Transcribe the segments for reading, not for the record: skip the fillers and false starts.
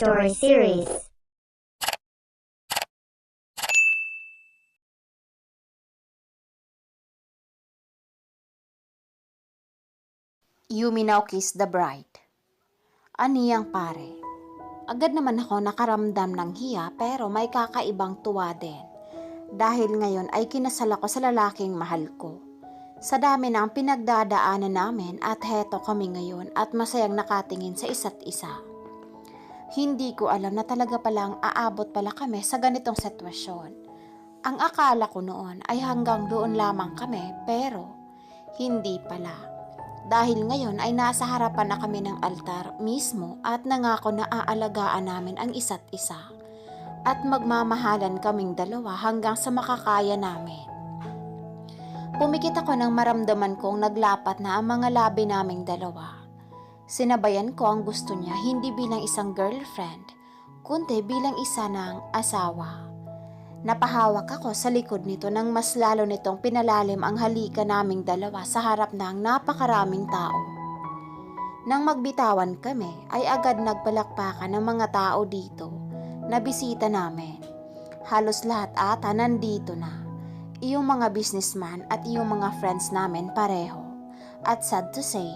Story Series. Yumi Now Kiss the Bride. Aniyang pare. Agad naman ako nakaramdam ng hiya pero may kakaibang tuwa din. Dahil ngayon ay kinasal ako sa lalaking mahal ko. Sa dami ng pinagdadaanan namin at heto kami ngayon at masayang nakatingin sa isa't isa. Hindi ko alam na talaga palang aabot pala kami sa ganitong sitwasyon. Ang akala ko noon ay hanggang doon lamang kami pero hindi pala. Dahil ngayon ay nasa harapan na kami ng altar mismo at nangako na aalagaan namin ang isa't isa. At magmamahalan kaming dalawa hanggang sa makakaya namin. Pumikit ako nang maramdaman kong naglapat na ang mga labi naming dalawa. Sinabayan ko ang gusto niya hindi bilang isang girlfriend, kundi bilang isa ng asawa. Napahawak ako sa likod nito nang mas lalo nitong pinalalim ang halika naming dalawa sa harap ng napakaraming tao. Nang magbitawan kami ay agad nagpalakpakan ng mga tao dito na bisita namin. Halos lahat ata nandito na. Iyong mga businessman at iyong mga friends namin pareho. At sad to say,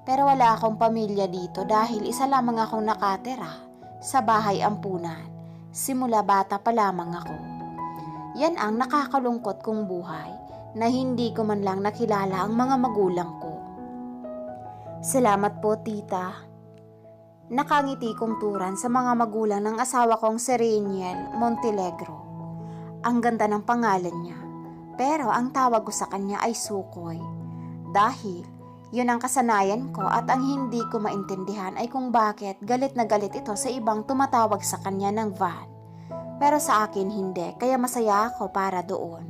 pero wala akong pamilya dito dahil isa lamang akong nakatira sa bahay ampunan. Simula bata pa lamang ako. Yan ang nakakalungkot kong buhay na hindi ko man lang nakilala ang mga magulang ko. Salamat po, tita. Nakangiti kong turan sa mga magulang ng asawa kong si Rainiel Montelegro. Ang ganda ng pangalan niya, pero ang tawag ko sa kanya ay Sukoy. Dahil yun ang kasanayan ko at ang hindi ko maintindihan ay kung bakit galit na galit ito sa ibang tumatawag sa kanya ng Van. Pero sa akin hindi, kaya masaya ako para doon.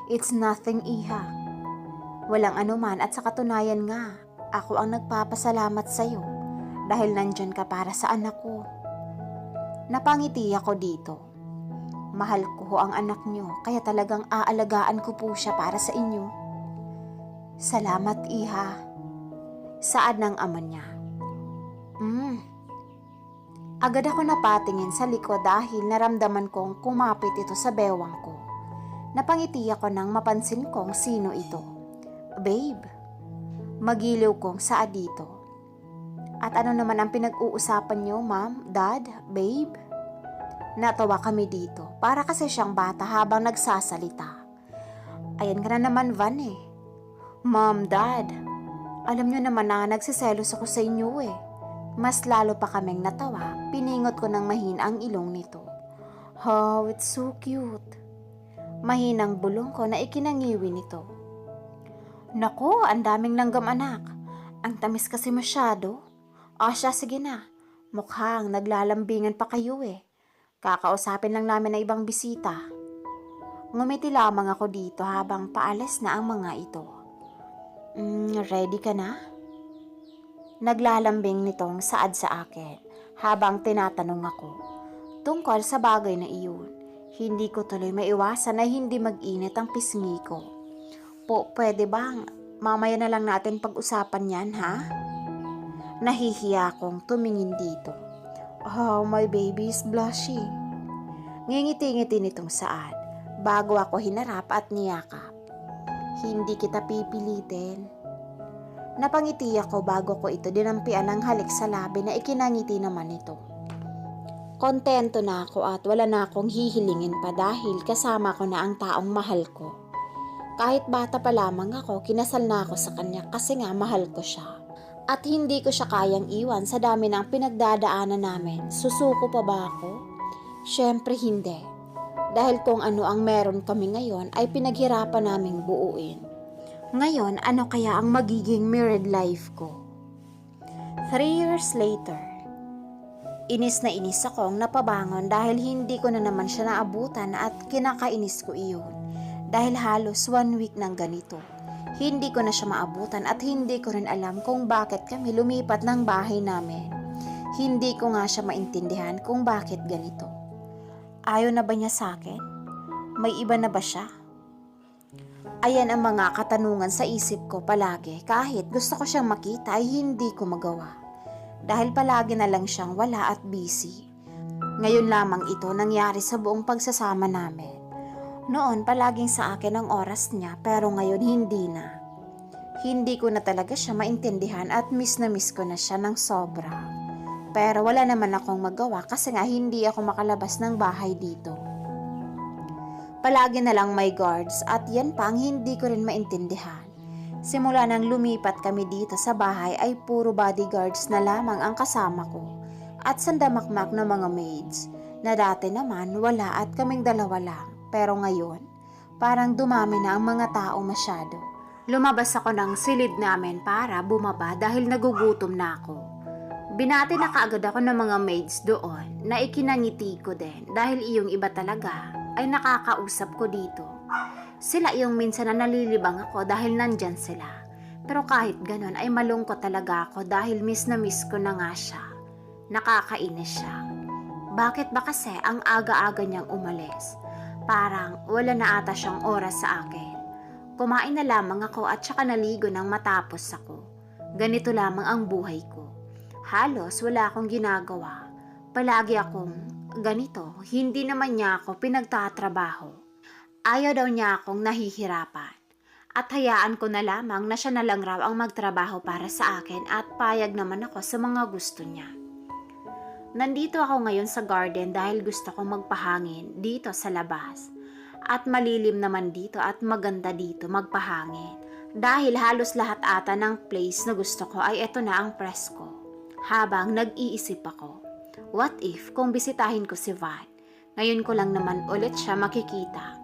It's nothing, iha. Walang anuman at sa katunayan nga, ako ang nagpapasalamat sa iyo dahil nandyan ka para sa anak ko. Napangiti ako dito. Mahal ko ang anak niyo, kaya talagang aalagaan ko po siya para sa inyo. Salamat, iha. Saad ng ama niya. Agad ako napatingin sa likod dahil naramdaman kong kumapit ito sa bewang ko. Napangiti ako nang mapansin kong sino ito. Babe, magiliw kong saad dito. At ano naman ang pinag-uusapan niyo, ma'am, dad, babe? Natawa kami dito para kasi siyang bata habang nagsasalita. Ayan ka na naman, Van eh. Mom, dad, alam niyo naman na nagsiselos ako sa inyo eh. Mas lalo pa kaming natawa, piningot ko ng mahina ang ilong nito. Oh, it's so cute. Mahinang bulong ko na ikinangiwi nito. Nako, ang daming langgam anak. Ang tamis kasi masyado. Siya, sige na. Mukhang naglalambingan pa kayo eh. Kakausapin lang namin na ibang bisita. Ngumiti lamang ako dito habang paalis na ang mga ito. Ready ka na? Naglalambing nitong saad sa akin habang tinatanong ako tungkol sa bagay na iyon. Hindi ko tuloy maiwasan na hindi mag-init ang pisngi ko. Pwede bang mamaya na lang natin pag-usapan yan, ha? Nahihiya akong tumingin dito. Oh, my baby is blushing. Ngingiti-ngiti nitong saad bago ako hinarap at niyakap. Hindi kita pipilitin. Napangiti ako bago ko ito dinampian ng halik sa labi na ikinangiti naman ito. Kontento na ako at wala na akong hihilingin pa dahil kasama ko na ang taong mahal ko. Kahit bata pa lamang ako, kinasal na ako sa kanya kasi nga mahal ko siya. At hindi ko siya kayang iwan sa dami ng pinagdadaanan namin. Susuko pa ba ako? Syempre hindi. Dahil kung ano ang meron kami ngayon ay pinaghirapan naming buuin. Ngayon, ano kaya ang magiging married life ko? 3 years later, inis na inis akong napabangon dahil hindi ko na naman siya naabutan at kinakainis ko iyon. Dahil halos 1 week ng ganito, hindi ko na siya maabutan at hindi ko rin alam kung bakit kami lumipat ng bahay namin. Hindi ko nga siya maintindihan kung bakit ganito. Ayaw na ba niya sa akin? May iba na ba siya? Ayan ang mga katanungan sa isip ko palagi kahit gusto ko siyang makita ay hindi ko magawa. dahil palagi na lang siyang wala at busy. Ngayon lamang ito nangyari sa buong pagsasama namin. Noon palaging sa akin ang oras niya pero ngayon hindi na. Hindi ko na talaga siya maintindihan at miss na miss ko na siya ng sobra. Pero wala naman akong magawa kasi nga hindi ako makalabas ng bahay dito. Palagi na lang may guards at yan pa ang hindi ko rin maintindihan. Simula nang lumipat kami dito sa bahay ay puro bodyguards na lamang ang kasama ko at sandamakmak na mga maids na dati naman wala at kaming dalawa lang. Pero ngayon, parang dumami na ang mga tao masyado. Lumabas ako ng silid namin para bumaba dahil nagugutom na ako. Binati na kaagad ako ng mga maids doon na ikinangiti ko din dahil iyong iba talaga ay nakakausap ko dito. Sila yung minsan na nalilibang ako dahil nandyan sila. Pero kahit ganun ay malungkot talaga ako dahil miss na miss ko na nga siya. Nakakainis siya. Bakit ba kasi ang aga-aga niyang umalis? Parang wala na ata siyang oras sa akin. Kumain na lamang ako at saka naligo nang matapos ako. Ganito lamang ang buhay ko. Halos wala akong ginagawa. Palagi akong ganito. Hindi naman niya ako pinagtatrabaho. Ayaw daw niya akong nahihirapan. At hayaan ko na lamang na siya na lang raw ang magtrabaho para sa akin at payag naman ako sa mga gusto niya. Nandito ako ngayon sa garden dahil gusto kong magpahangin dito sa labas. At malilim naman dito at maganda dito magpahangin. Dahil halos lahat ata ng place na gusto ko ay eto na ang presko. Habang nag-iisip ako, what if kung bisitahin ko si Van? Ngayon ko lang naman ulit siya makikita.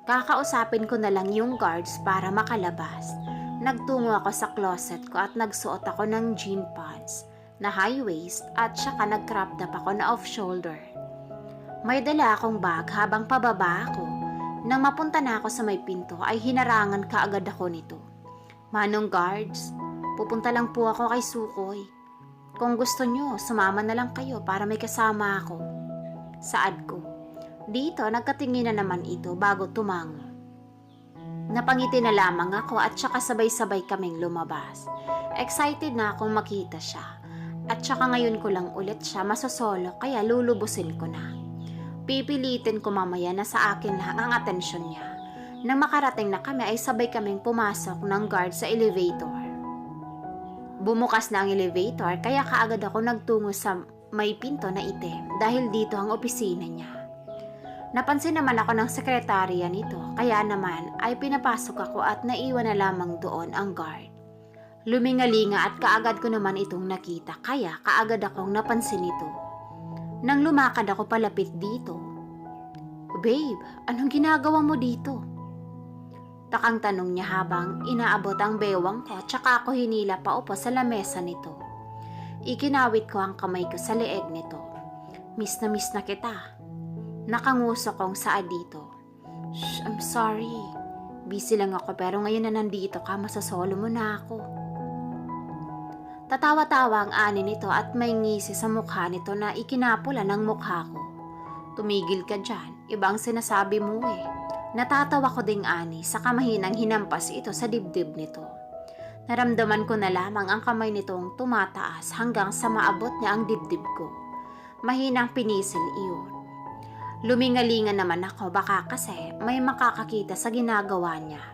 Kakausapin ko na lang yung guards para makalabas. Nagtungo ako sa closet ko at nagsuot ako ng jean pants na high waist at saka nag-crop top ako na off shoulder. May dala akong bag habang pababa ako. Nang mapunta na ako sa may pinto ay hinarangan kaagad ako nito. Manong guards, pupunta lang po ako kay Sukoy. Kung gusto nyo, sumama na lang kayo para may kasama ako. Saad ko. Dito, nagkatingin na naman ito bago tumango. Napangiti na lamang ako at saka sabay-sabay kaming lumabas. Excited na akong makita siya. At saka ngayon ko lang ulit siya masosolo kaya lulubusin ko na. Pipilitin ko mamaya na sa akin lang ang atensyon niya. Nang makarating na kami ay sabay kaming pumasok ng guard sa elevator. Bumukas na ang elevator kaya kaagad ako nagtungo sa may pinto na itim dahil dito ang opisina niya. Napansin naman ako ng sekretarya nito kaya naman ay pinapasok ako at naiwan na lamang doon ang guard. Lumingalinga at kaagad ko naman itong nakita kaya kaagad akong napansin ito. Nang lumakad ako palapit dito, "Babe, anong ginagawa mo dito?" Takang tanong niya habang inaabot ang bewang ko tsaka ako hinila pa upo sa lamesa nito. Ikinawit ko ang kamay ko sa leeg nito. Miss na kita. Nakanguso kong saad dito. "Shh, I'm sorry. Busy lang ako pero ngayon na nandito ka, masasolo mo na ako." Tatawa-tawa ang ani nito at may ngisi sa mukha nito na ikinapula ng mukha ko. "Tumigil ka dyan, ibang sinasabi mo eh." Natatawa ko ding ani sa kamahinang hinampas ito sa dibdib nito. Naramdaman ko na lamang ang kamay nitong tumataas hanggang sa maabot niya ang dibdib ko. Mahinang pinisil iyon. Lumingalingan naman ako baka kasi may makakakita sa ginagawa niya.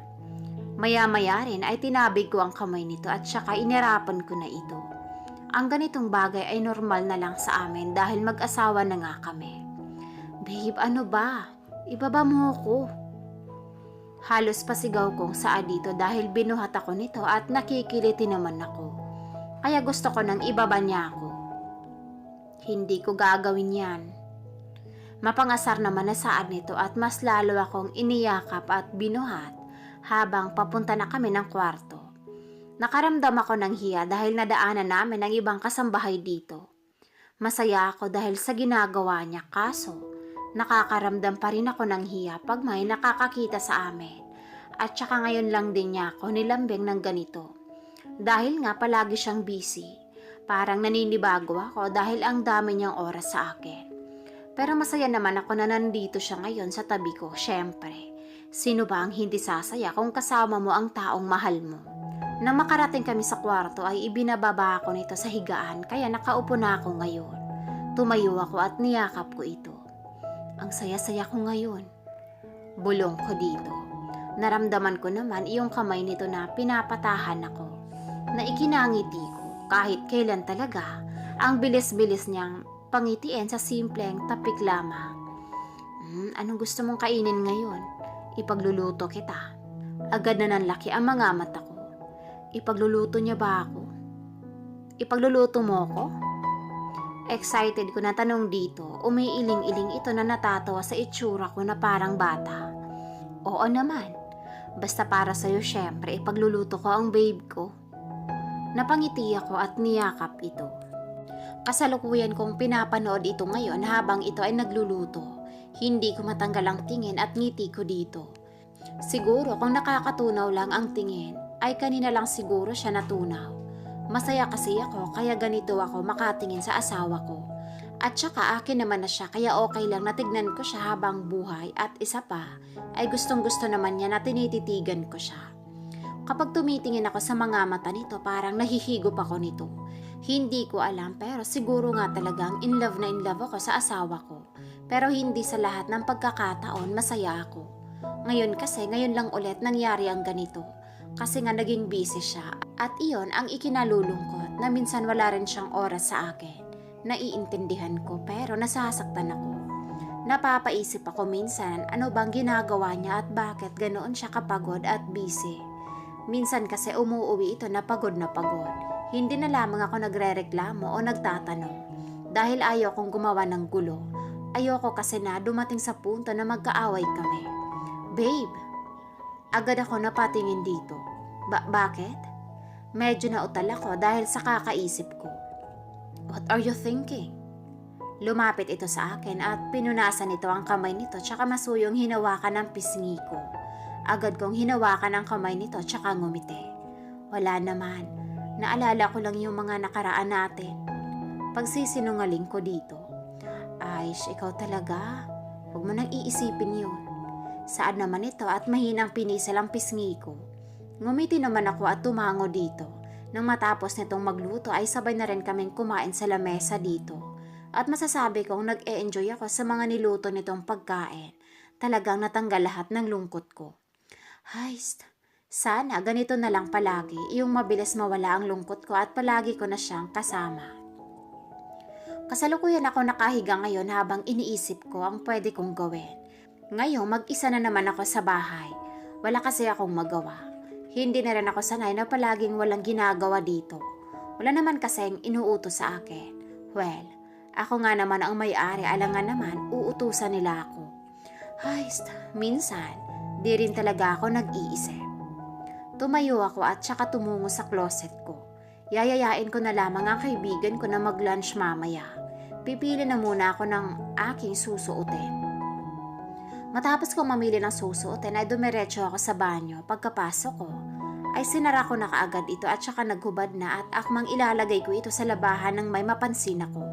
Maya-maya rin ay tinabig ko ang kamay nito at saka inirapan ko na ito. Ang ganitong bagay ay normal na lang sa amin dahil mag-asawa na nga kami. "Babe, ano ba? Ibaba mo ko." Halos pasigaw kong saad dito dahil binuhat ako nito at nakikiliti naman ako. Kaya gusto ko nang ibaba niya ako. Hindi ko gagawin yan. Mapangasar naman na saad nito at mas lalo akong iniyakap at binuhat habang papunta na kami ng kwarto. Nakaramdam ako ng hiya dahil nadaanan namin ang ibang kasambahay dito. Masaya ako dahil sa ginagawa niya kaso nakakaramdam pa rin ako ng hiya pag may nakakakita sa amin. At saka ngayon lang din niya ako nilambing ng ganito. Dahil nga palagi siyang busy. Parang naninibago ako dahil ang dami niyang oras sa akin. Pero masaya naman ako na nandito siya ngayon sa tabi ko, syempre. Sino ba ang hindi sasaya kung kasama mo ang taong mahal mo? Nang makarating kami sa kwarto ay ibinababa ako nito sa higaan kaya nakaupo na ako ngayon. Tumayo ako at niyakap ko ito. Ang saya-saya ko ngayon. Bulong ko dito. Naramdaman ko naman iyong kamay nito na pinapatahan ako. Na ikinangiti ko kahit kailan talaga ang bilis-bilis niyang pangitiin sa simpleng tapik lamang. Anong gusto mong kainin ngayon? Ipagluluto kita. Agad na nanlaki ang mga mata ko. Ipagluluto niya ba ako? Ipagluluto mo ko? Excited ko na tanong dito, umiiling-iling ito na natatawa sa itsura ko na parang bata. Oo naman, basta para sa'yo syempre ipagluluto ko ang babe ko. Napangiti ako at niyakap ito. Kasalukuyan kong pinapanood ito ngayon habang ito ay nagluluto. Hindi ko matanggal ang tingin at ngiti ko dito. Siguro kung nakakatunaw lang ang tingin, ay kanina lang siguro siya natunaw. Masaya kasi ako kaya ganito ako makatingin sa asawa ko. At saka akin naman na siya kaya okay lang na tignan ko siya habang buhay at isa pa ay gustong gusto naman niya na tinititigan ko siya. Kapag tumitingin ako sa mga mata nito parang nahihigop ako nito. Hindi ko alam pero siguro nga talagang in love ako sa asawa ko. Pero hindi sa lahat ng pagkakataon masaya ako. Ngayon lang ulit nangyari ang ganito. Kasi nga naging busy siya at iyon ang ikinalulungkot na minsan wala rin siyang oras sa akin. Naiintindihan ko pero nasasaktan ako. Napapaisip ako minsan ano bang ginagawa niya at bakit ganoon siya kapagod at busy. Minsan kasi umuuwi ito na pagod na pagod. Hindi na lamang ako nagrereklamo o nagtatanong. Dahil ayaw kong gumawa ng gulo. Ayoko kasi na dumating sa punto na magkaaway kami. Babe, agad ako napatingin dito. Bakit? Medyo nautal ako dahil sa kakaisip ko. What are you thinking? Lumapit ito sa akin at pinunasan nito ang kamay nito tsaka masuyong hinawakan ang pisngi ko. Agad kong hinawakan ang kamay nito tsaka ngumiti. Wala naman. Naalala ko lang yung mga nakaraan natin. Pagsisinungaling ko dito. Aish, ikaw talaga. Huwag mo nang iisipin yun. Saan naman ito at mahinang pinisal ang pisngi ko. Ngumiti naman ako at tumango dito. Nang matapos nitong magluto ay sabay na rin kaming kumain sa lamesa dito. At masasabi kong nag-e-enjoy ako sa mga niluto nitong pagkain. Talagang natanggal lahat ng lungkot ko. Heist, sana ganito na lang palagi, yung mabilis mawala ang lungkot ko at palagi ko na siyang kasama. Kasalukuyan ako nakahiga ngayon habang iniisip ko ang pwede kong gawin. Ngayon mag-isa na naman ako sa bahay. Wala kasi akong magawa. Hindi na rin ako sanay na palaging walang ginagawa dito. Wala naman kasing inuutos sa akin. Well, ako nga naman ang may-ari, alangan naman uutusan nila ako. Heist, minsan, di rin talaga ako nag-iisip. Tumayo ako at saka tumungo sa closet ko. Yayayain ko na lamang ang kaibigan ko na mag-lunch mamaya. Pipili na muna ako ng aking susuotin. Matapos kong mamili ng susuotin ay dumiretso ako sa banyo. Pagkapasok ko, ay sinara ko na kaagad ito at saka naghubad na at akmang ilalagay ko ito sa labahan nang may mapansin ako.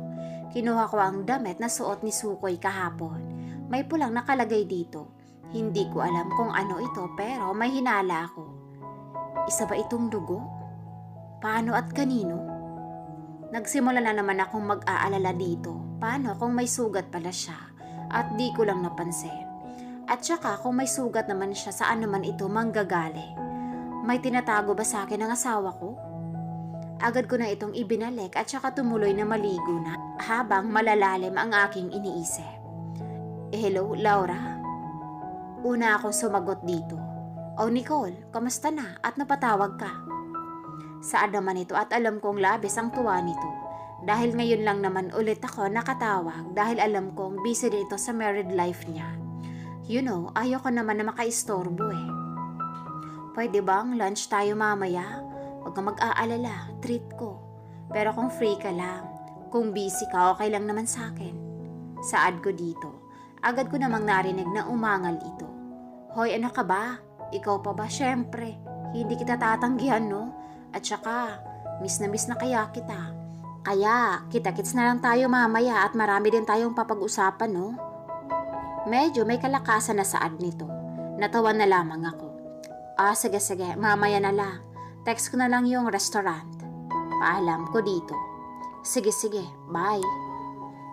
Kinuha ko ang damit na suot ni Sukoy kahapon. May pulang nakalagay dito. Hindi ko alam kung ano ito pero may hinala ako. Isa ba itong dugo? Paano at kanino? Nagsimula na naman akong mag-aalala dito. Paano kung may sugat pala siya at di ko lang napansin? At saka kung may sugat naman siya saan naman ito manggagaling? May tinatago ba sa akin ang asawa ko? Agad ko na itong ibinalik at saka tumuloy na maligo na habang malalalim ang aking iniisip. Hello, Laura? Una akong sumagot dito. Oh Nicole, kamusta na at napatawag ka? Saan naman ito at alam kong labis ang tuwa nito. Dahil ngayon lang naman ulit ako nakatawag dahil alam kong busy din ito sa married life niya. You know, ayoko naman na makaistorbo eh. Pwede bang lunch tayo mamaya? Huwag kang mag-aalala, treat ko. Pero kung free ka lang, kung busy ka, okay lang naman sa akin. Saad ko dito. Agad ko namang narinig na umangal ito. Hoy, ano ka ba? Ikaw pa ba? Syempre, hindi kita tatanggihan, no? At saka, miss na kaya kita. Kaya, kita-kits na lang tayo mamaya at marami din tayong papag-usapan, no? Medyo may kalakasan na saad nito. Natawa na lamang ako. Sige, mamaya na lang. Text ko na lang yung restaurant. Paalam ko dito. Sige, bye.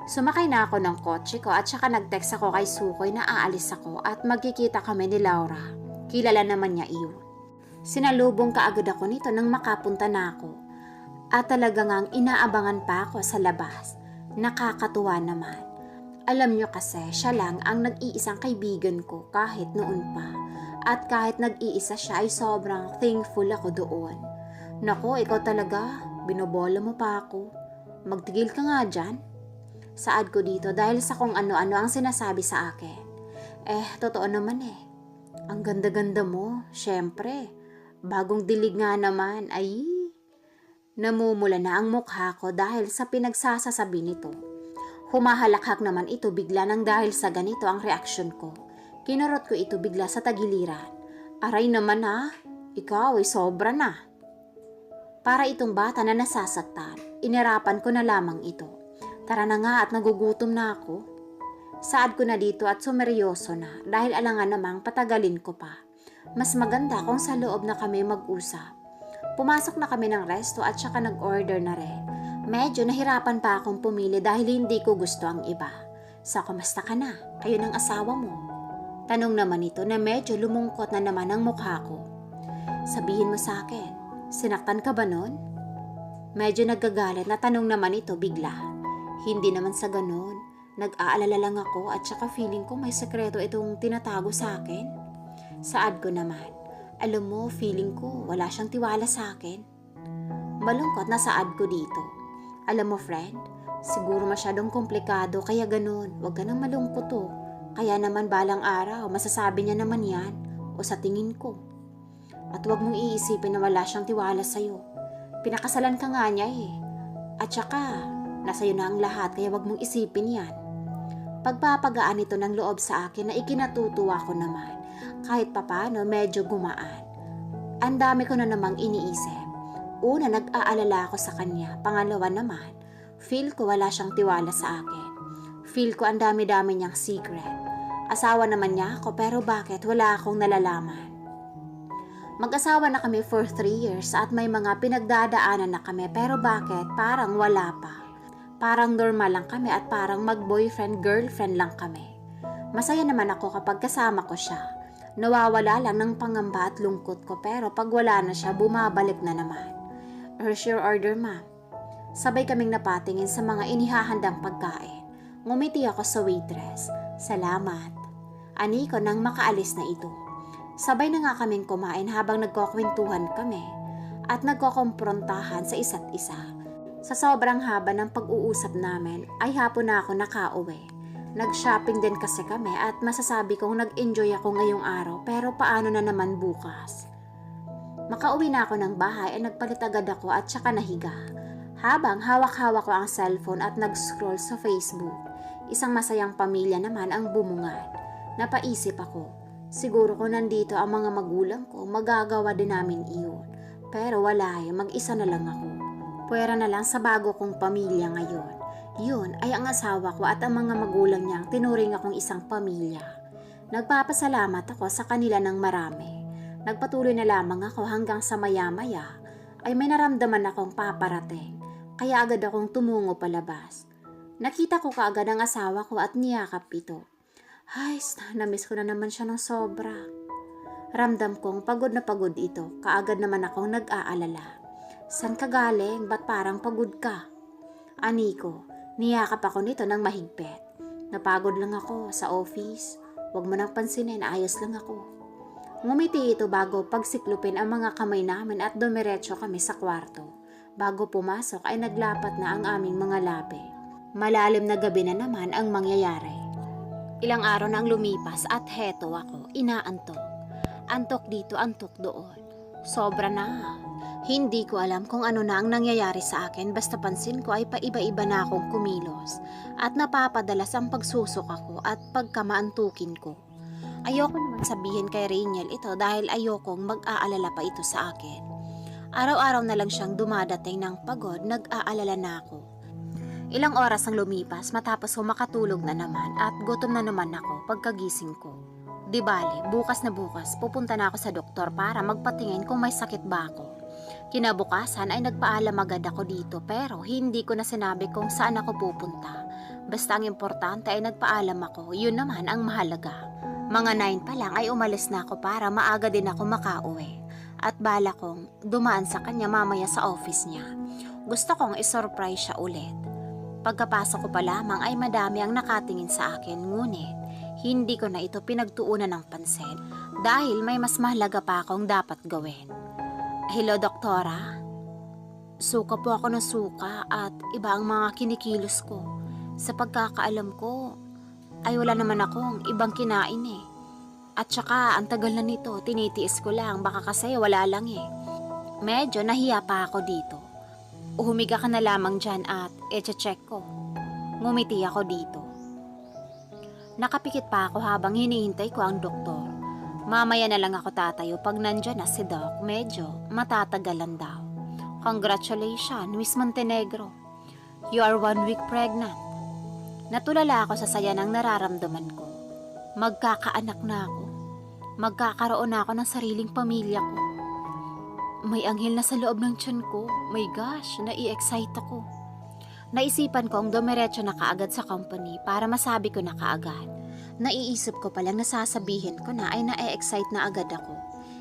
Sumakay na ako ng kotse ko at saka nag-text ako kay Sukoy na aalis ako at magkikita kami ni Laura. Kilala naman niya iyon. Sinalubong kaagad ako nito nang makapunta na ako. At talaga ngang inaabangan pa ako sa labas. Nakakatuwa naman. Alam niyo kasi siya lang ang nag-iisang kaibigan ko kahit noon pa. At kahit nag-iisa siya ay sobrang thankful ako doon. Nako, ikaw talaga, binobola mo pa ako. Magtigil ka nga dyan. Saad ko dito dahil sa kung ano-ano ang sinasabi sa akin. Totoo naman eh. Ang ganda-ganda mo, syempre. Bagong dilig nga naman, ay. Namumula na ang mukha ko dahil sa pinagsasasabi nito. Humahalakhak naman ito bigla nang dahil sa ganito ang reaksyon ko. Kinurot ko ito bigla sa tagiliran. Aray naman ha, ikaw ay sobra na. Para itong bata na nasasaktan, inirapan ko na lamang ito. Tara na nga at nagugutom na ako. Saad ko na dito at sumeryoso na dahil alangan namang patagalin ko pa. Mas maganda kung sa loob na kami mag-usap. Pumasok na kami ng resto at saka nag-order na rin. Medyo nahirapan pa akong pumili dahil hindi ko gusto ang iba. So, kamusta ka na? Kayo ng asawa mo? Tanong naman ito na medyo lumungkot na naman ang mukha ko. Sabihin mo sa akin, sinaktan ka ba nun? Medyo nagagalit na tanong naman ito bigla. Hindi naman sa ganun. Nag-aalala lang ako at saka feeling ko may sekreto itong tinatago sa akin. Saad ko naman, alam mo, feeling ko wala siyang tiwala sa akin. Malungkot na saad ko dito. Alam mo friend, siguro masyadong komplikado kaya ganun. Huwag ka nang malungkot to. Kaya naman balang araw, masasabi niya naman yan o sa tingin ko. At huwag mong iisipin na wala siyang tiwala sa'yo. Pinakasalan ka nga niya eh. At saka, nasa'yo na ang lahat kaya huwag mong isipin yan. Pagpapagaan ito ng loob sa akin na ikinatutuwa ko naman. Kahit papano medyo gumaan. Ang dami ko na namang iniisip. Una, nag-aalala ako sa kanya. Pangalawa naman, feel ko wala siyang tiwala sa akin. Feel ko ang dami-dami niyang secret. Asawa naman niya ako pero bakit wala akong nalalaman? Mag-asawa na kami for 3 years at may mga pinagdadaanan na kami pero bakit parang wala pa? Parang normal lang kami at parang mag-boyfriend-girlfriend lang kami. Masaya naman ako kapag kasama ko siya. Nawawala lang ng pangamba at lungkot ko pero pag wala na siya bumabalik na naman. Here's your order, ma'am. Sabay kaming napatingin sa mga inihahandang pagkain. Ngumiti ako sa waitress. Salamat. Ani ko nang makaalis na ito. Sabay na nga kaming kumain habang nagkukwentuhan kami at nagkokomprontahan sa isa't isa. Sa sobrang haba ng pag-uusap namin ay hapon na ako nakauwi. Nag-shopping din kasi kami at masasabi kong nag-enjoy ako ngayong araw pero paano na naman bukas? Makauwi na ako ng bahay ay nagpalit agad ako at saka nahiga. Habang hawak-hawak ko ang cellphone at nag-scroll sa Facebook, isang masayang pamilya naman ang bumungad. Napaisip ako, siguro kung nandito ang mga magulang ko, magagawa din namin iyon. Pero wala mag-isa na lang ako. Puwera na lang sa bago kong pamilya ngayon. Yun ay ang asawa ko at ang mga magulang niyang tinuring akong isang pamilya. Nagpapasalamat ako sa kanila ng marami. Nagpatuloy na lamang ako hanggang sa maya-maya ay may naramdaman akong paparating. Kaya agad akong tumungo palabas. Nakita ko kaagad ang asawa ko at niyakap ito. Ay, na-miss ko na naman siya ng sobra. Ramdam kong pagod na pagod ito. Kaagad naman akong nag-aalala. San ka galing? Ba't parang pagod ka? Ani ko, niyakap ako nito ng mahigpit. Napagod lang ako sa office. Huwag mo nang pansinin, ayos lang ako. Ngumiti ito bago pagsiklupin ang mga kamay namin at dumiretso kami sa kwarto. Bago pumasok ay naglapat na ang aming mga labi. Malalim na gabi na naman ang mangyayari. Ilang araw na ang lumipas at heto ako, inaantok. Antok dito, antok doon. Sobra na. Hindi ko alam kung ano na ang nangyayari sa akin basta pansin ko ay paiba-iba na akong kumilos at napapadalas ang pagsusok ako at pagkamaantukin ko. Ayoko naman sabihin kay Rainiel ito dahil ayokong mag-aalala pa ito sa akin. Araw-araw na lang siyang dumadating ng pagod, nag-aalala na ako. Ilang oras ang lumipas matapos ko makatulog na naman at gutom na naman ako pagkagising ko. Di bale, bukas na bukas pupunta na ako sa doktor para magpatingin kung may sakit ba ako. Kinabukasan ay nagpaalam agad ako dito pero hindi ko na sinabi kung saan ako pupunta. Basta ang importante ay nagpaalam ako, yun naman ang mahalaga. Mga 9 pa lang ay umalis na ako para maaga din ako makauwi. At bala kong dumaan sa kanya mamaya sa office niya. Gusto kong isurprise siya ulit. Pagkapasok ko pa lamang ay madami ang nakatingin sa akin, ngunit hindi ko na ito pinagtuunan ng pansin dahil may mas mahalaga pa akong dapat gawin. Hello, doktora? Suka po ako ng suka at iba ang mga kinikilos ko. Sa pagkakaalam ko ay wala naman akong ibang kinain eh. At saka ang tagal na nito, tinitiis ko lang, baka kasi wala lang eh. Medyo nahiya pa ako dito. Humiga ka na lamang dyan at eche-check ko. Ngumiti ako dito. Nakapikit pa ako habang hinihintay ko ang doktor. Mamaya na lang ako tatayo pag nandyan na si Doc, medyo matatagalan daw. Congratulations, Miss Montenegro. You are 1 week pregnant. Natulala ako sa saya ng nararamdaman ko. Magkakaanak na ako. Magkakaroon na ako ng sariling pamilya ko. May anghel na sa loob ng tiyan ko. My gosh, nai-excite ako. Naisipan kong dumiretso na kaagad sa company para masabi ko na kaagad. Naiisip ko palang nasasabihin ko na ay na-excite na agad ako.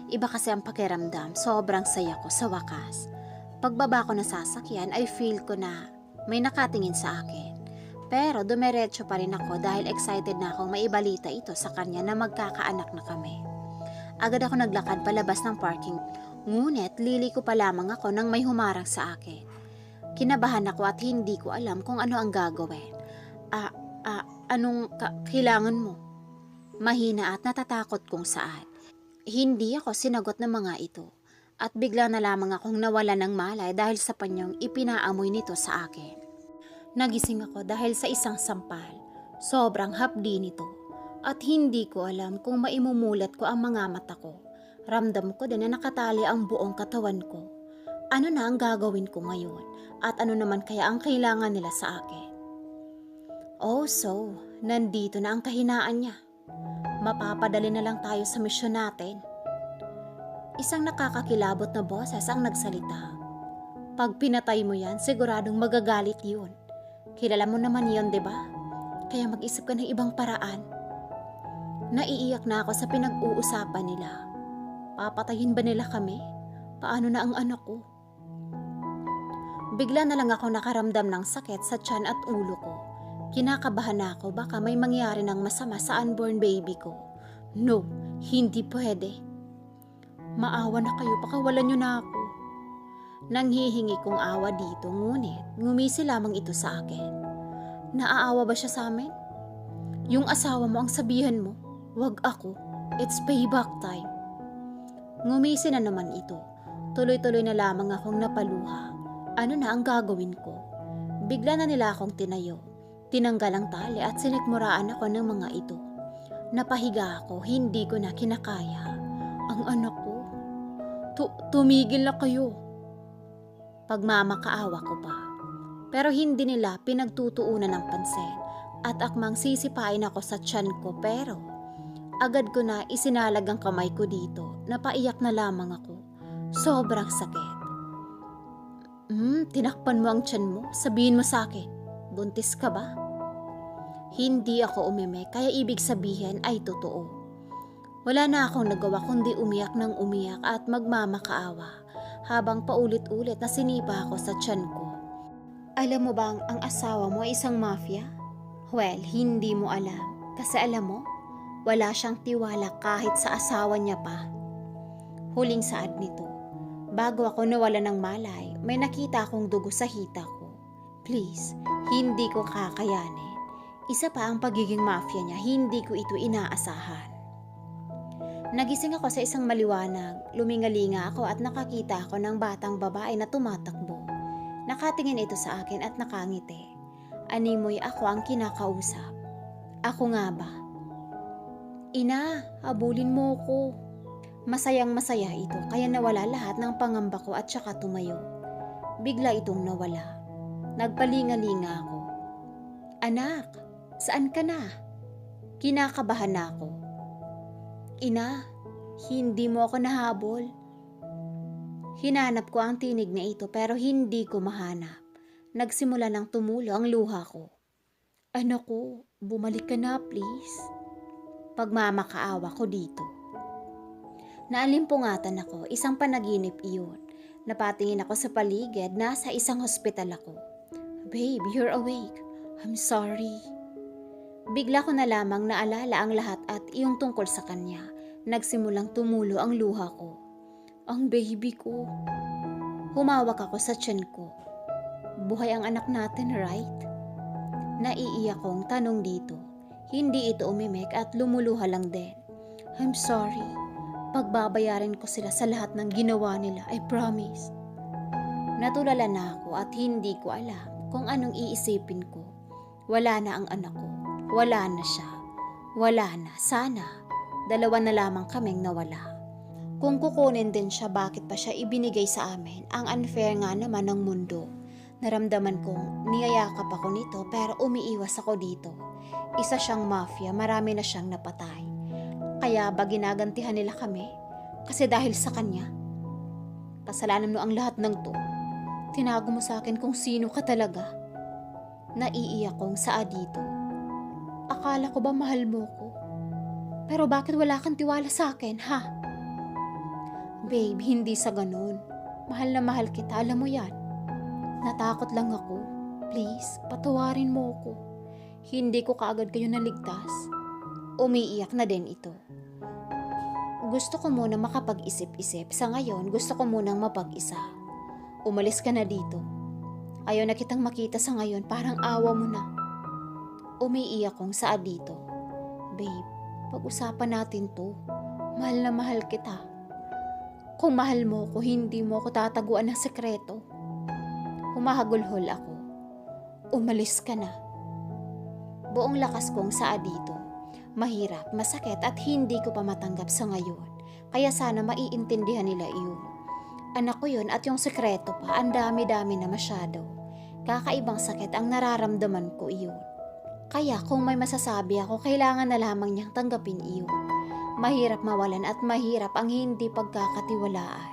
Iba kasi ang pakiramdam, sobrang saya ko sa wakas. Pagbaba ko na sasakyan ay feel ko na may nakatingin sa akin. Pero dumiretso pa rin ako dahil excited na akong maibalita ito sa kanya na magkakaanak na kami. Agad ako naglakad palabas ng parking. Ngunit liliko pa lamang ako nang may humarang sa akin. Kinabahan ako at hindi ko alam kung ano ang gagawin. Anong kailangan mo? Mahina at natatakot kung saan. Hindi ako sinagot ng mga ito. At bigla na lamang akong nawala ng malay dahil sa panyong ipinaamoy nito sa akin. Nagising ako dahil sa isang sampal. Sobrang hapdi nito. At hindi ko alam kung maimumulat ko ang mga mata ko. Ramdam ko din na nakatali ang buong katawan ko. Ano na ang gagawin ko ngayon? At ano naman kaya ang kailangan nila sa akin? Oh, so, nandito na ang kahinaan niya. Mapapadali na lang tayo sa misyon natin. Isang nakakakilabot na boses ang nagsalita. Pag pinatay mo yan, siguradong magagalit yun. Kilala mo naman yun, diba? Kaya mag-isip ka ng ibang paraan. Naiiyak na ako sa pinag-uusapan nila. Papatayin ba nila kami? Paano na ang anak ko? Bigla na lang ako nakaramdam ng sakit sa tiyan at ulo ko. Kinakabahan na ako baka may mangyari ng masama sa unborn baby ko. No, hindi pwede. Maawa na kayo, pakawalan niyo na ako. Nanghihingi kong awa dito, ngunit ngumisi lamang ito sa akin. Naaawa ba siya sa amin? Yung asawa mo ang sabihan mo, wag ako. It's payback time. Ngumisi na naman ito. Tuloy-tuloy na lamang akong napaluha. Ano na ang gagawin ko? Bigla na nila akong tinayo. Tinanggal ang tali at sinikmuraan ako ng mga ito. Napahiga ako, hindi ko na kinakaya. Ang anak ko. Tumigil na kayo. Pagmamakaawa ko pa. Pero hindi nila pinagtutuunan ng pansin at akmang sisipain ako sa tiyan ko pero agad ko na isinalag ang kamay ko dito. Napaiyak na lamang ako. Sobrang sakit. Tinakpan mo ang tiyan mo? Sabihin mo sa akin, buntis ka ba? Hindi ako umime, kaya ibig sabihin ay totoo. Wala na akong nagawa kundi umiyak ng umiyak at magmamakaawa habang paulit-ulit na sinipa ako sa tiyan ko. Alam mo bang ang asawa mo ay isang mafia? Well, hindi mo alam. Kasi alam mo, wala siyang tiwala kahit sa asawa niya pa. Huling saad nito, bago ako nawala ng malay, may nakita akong dugo sa hita ko. Please, hindi ko kakayanin. Isa pa ang pagiging mafia niya, hindi ko ito inaasahan. Nagising ako sa isang maliwanag, lumingalinga ako at nakakita ako ng batang babae na tumatakbo. Nakatingin ito sa akin at nakangiti. Animoy ako ang kinakausap. Ako nga ba? Ina, habulin mo ko. Masayang masaya ito kaya nawala lahat ng pangamba ko at saka tumayo. Bigla itong nawala. Nagpalingalinga ako. Anak, saan ka na? Kinakabahan na ako. Ina, hindi mo ako nahabol. Hinanap ko ang tinig na ito pero hindi ko mahanap. Nagsimula ng tumulo ang luha ko. Anak ko, bumalik ka na please. Pagmamakaawa ko dito. Naalimpungatan ako, isang panaginip iyon. Napatingin ako sa paligid, nasa isang hospital ako. Babe, you're awake. I'm sorry. Bigla ko na lamang naalala ang lahat at iyong tungkol sa kanya. Nagsimulang tumulo ang luha ko. Ang baby ko. Humawak ako sa tiyan ko. Buhay ang anak natin, right? Naiiyak kong tanong dito. Hindi ito umimik at lumuluha lang din. I'm sorry. Pagbabayarin ko sila sa lahat ng ginawa nila, I promise. Natulala na ako at hindi ko alam kung anong iisipin ko. Wala na ang anak ko. Wala na siya. Wala na. Sana. Dalawa na lamang kaming nawala. Kung kukunin din siya, bakit pa siya ibinigay sa amin? Ang unfair nga naman ng mundo. Naramdaman kong niyayakap ako nito pero umiiwas ako dito. Isa siyang mafia, marami na siyang napatay. Kaya ba ginagantihan nila kami? Kasi dahil sa kanya? Kasalanan mo ang lahat ng to. Tinago mo sa akin kung sino ka talaga. Naiiyak kong saa dito. Akala ko ba mahal mo ko? Pero bakit wala kang tiwala sa akin, ha? Babe, hindi sa ganun. Mahal na mahal kita, alam mo yan. Natakot lang ako. Please, patawarin mo ko. Hindi ko kaagad kayo naligtas. Umiiyak na din ito. Gusto ko muna makapag-isip-isip. Sa ngayon, gusto ko munang mapag-isa. Umalis ka na dito. Ayaw na kitang makita sa ngayon, parang awa mo na. Umiiyak kong saa dito. Babe, pag-usapan natin to. Mahal na mahal kita. Kung mahal mo ko, hindi mo ko tataguan ng sekreto. Humahagulhol ako. Umalis ka na. Buong lakas kong saa dito. Mahirap, masakit at hindi ko pa matanggap sa ngayon. Kaya sana maiintindihan nila iyon. Anak ko yun at yung sekreto pa, ang dami-dami na masyado. Kakaibang sakit ang nararamdaman ko iyon. Kaya kung may masasabi ako, kailangan na lamang niyang tanggapin iyon. Mahirap mawalan at mahirap ang hindi pagkakatiwalaan.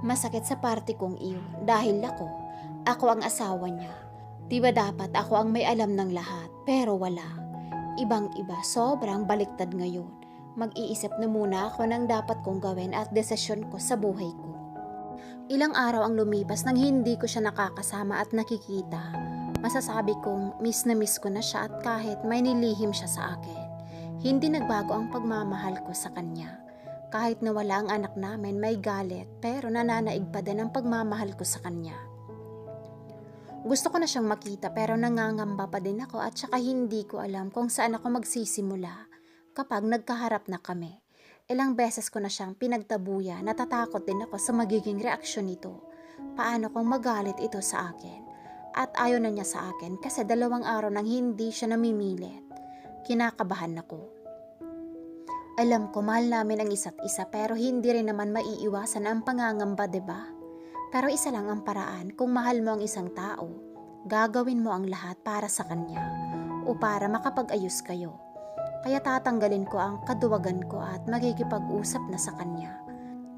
Masakit sa parte kong iyon dahil ako ang asawa niya. Diba dapat ako ang may alam ng lahat, pero wala. Ibang-iba, sobrang baliktad ngayon. Mag-iisip na muna ako ng dapat kong gawin at desisyon ko sa buhay ko. Ilang araw ang lumipas nang hindi ko siya nakakasama at nakikita. Masasabi kong miss na miss ko na siya at kahit may nilihim siya sa akin. Hindi nagbago ang pagmamahal ko sa kanya. Kahit nawala ang anak namin, may galit pero nananaig pa din ang pagmamahal ko sa kanya. Gusto ko na siyang makita pero nangangamba pa din ako at saka hindi ko alam kung saan ako magsisimula kapag nagkaharap na kami. Ilang beses ko na siyang pinagtabuya, natatakot din ako sa magiging reaksyon nito. Paano kung magalit ito sa akin? At ayaw na niya sa akin kasi 2 araw nang hindi siya namimilit. Kinakabahan ako. Alam ko mahal namin ang isa't isa pero hindi rin naman maiiwasan ang pangangamba, diba? Pero isa lang ang paraan, kung mahal mo ang isang tao, gagawin mo ang lahat para sa kanya o para makapag-ayos kayo. Kaya tatanggalin ko ang kaduwagan ko at magkikipag-usap na sa kanya.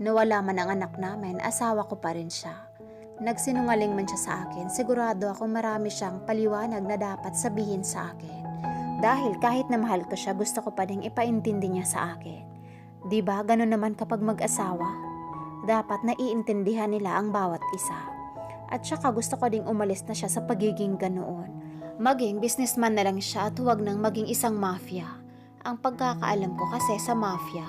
Nawala man ang anak namin, asawa ko pa rin siya. Nagsinungaling man siya sa akin, sigurado ako marami siyang paliwanag na dapat sabihin sa akin. Dahil kahit na mahal ko siya, gusto ko pa ding ipaintindi niya sa akin. Diba, ganun naman kapag mag-asawa? Dapat naiintindihan nila ang bawat isa. At saka gusto ko ding umalis na siya sa pagiging ganoon. Maging businessman na lang siya at huwag nang maging isang mafia. Ang pagkakaalam ko kasi sa mafia,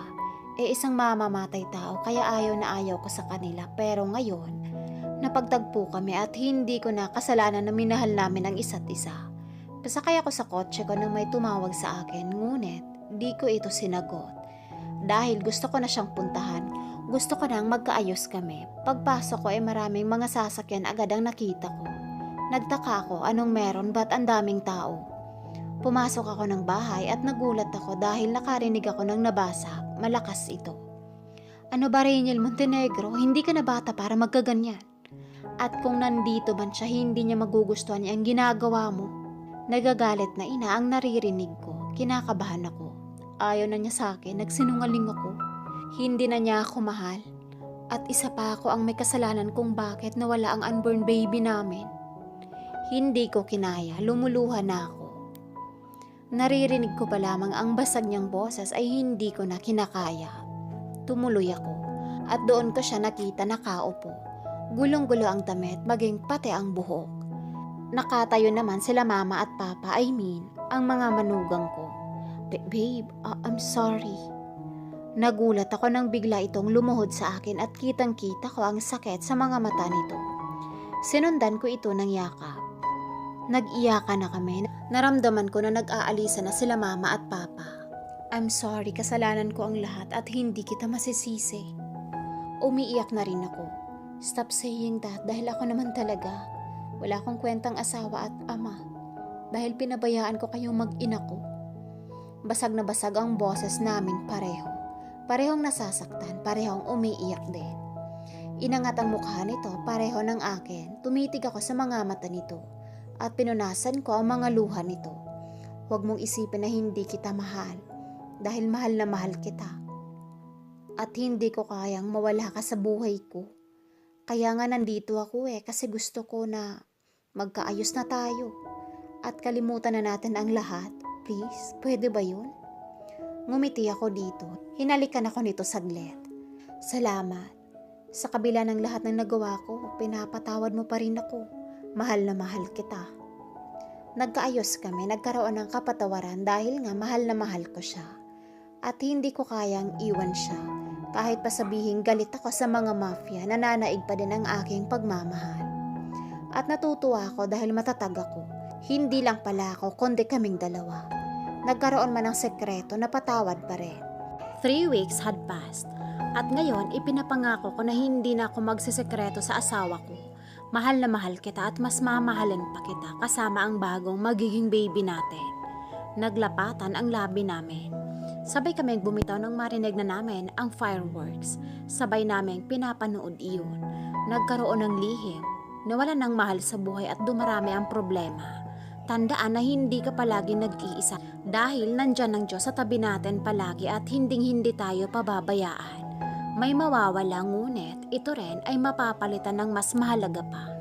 isang mamamatay tao kaya ayaw na ayaw ko sa kanila. Pero ngayon, napagtagpo kami at hindi ko na kasalanan na minahal namin ang isa't isa. Pasakay ako sa kotse ko nang may tumawag sa akin, ngunit di ko ito sinagot. Dahil gusto ko na siyang puntahan. Gusto ko nang magkaayos kami. Pagpasok ko maraming mga sasakyan agad ang nakita ko. Nagtaka ako anong meron ba't ang daming tao. Pumasok ako ng bahay at nagulat ako dahil nakarinig ako ng nabasa. Malakas ito. Ano ba Raniel Montenegro? Hindi ka na bata para magkaganyan. At kung nandito man siya, hindi niya magugustuhan niya ang ginagawa mo. Nagagalit na ina ang naririnig ko. Kinakabahan ako. Ayaw na niya sa akin. Nagsinungaling ako. Hindi na niya ako mahal. At isa pa ako ang may kasalanan kung bakit nawala ang unborn baby namin. Hindi ko kinaya, lumuluha na ako. Naririnig ko pa lamang ang basag niyang boses ay hindi ko na kinakaya. Tumuloy ako at doon ko siya nakita nakaupo. Gulong-gulo ang damit maging pati ang buhok. Nakatayo naman sila mama at papa, ang mga manugang ko. Babe, I'm sorry. Nagulat ako nang bigla itong lumuhod sa akin at kitang-kita ko ang sakit sa mga mata nito. Sinundan ko ito ng yakap. Nag-iyakan na kami. Naramdaman ko na nag-aalisa na sila mama at papa. I'm sorry, kasalanan ko ang lahat at hindi kita masisisi. Umiiyak na rin ako. Stop saying that dahil ako naman talaga. Wala akong kwentang asawa at ama. Dahil pinabayaan ko kayong mag-ina ko. Basag na basag ang boses namin pareho. Parehong nasasaktan, parehong umiiyak din. Inangat ang mukha nito, pareho ng akin. Tumitig ako sa mga mata nito at pinunasan ko ang mga luha nito. Huwag mong isipin na hindi kita mahal dahil mahal na mahal kita. At hindi ko kayang mawala ka sa buhay ko. Kaya nga nandito ako kasi gusto ko na magkaayos na tayo at kalimutan na natin ang lahat. Please, pwede ba yun? Ngumiti ako dito. Hinalikan ako nito saglit. Salamat. Sa kabila ng lahat ng nagawa ko, pinapatawad mo pa rin ako. Mahal na mahal kita. Nagkaayos kami, nagkaroon ng kapatawaran dahil nga mahal na mahal ko siya. At hindi ko kayang iwan siya. Kahit pa sabihin galit ako sa mga mafia, nananaig pa din ang aking pagmamahal. At natutuwa ako dahil matatag ako. Hindi lang pala ako, kundi kaming dalawa. Nagkaroon man ng sekreto na patawad pa rin. 3 weeks had passed. At ngayon, ipinapangako ko na hindi na ako magsisekreto sa asawa ko. Mahal na mahal kita at mas mamahalin pa kita kasama ang bagong magiging baby natin. Naglapatan ang labi namin. Sabay kaming bumitaw nang marinig na namin ang fireworks. Sabay naming pinapanood iyon. Nagkaroon ng lihim, nawalan ng mahal sa buhay at dumarami ang problema. Tandaan na hindi ka palagi nag-iisa dahil nandyan ang Diyos sa tabi natin palagi at hinding-hindi tayo pababayaan. May mawawala ngunit ito rin ay mapapalitan ng mas mahalaga pa.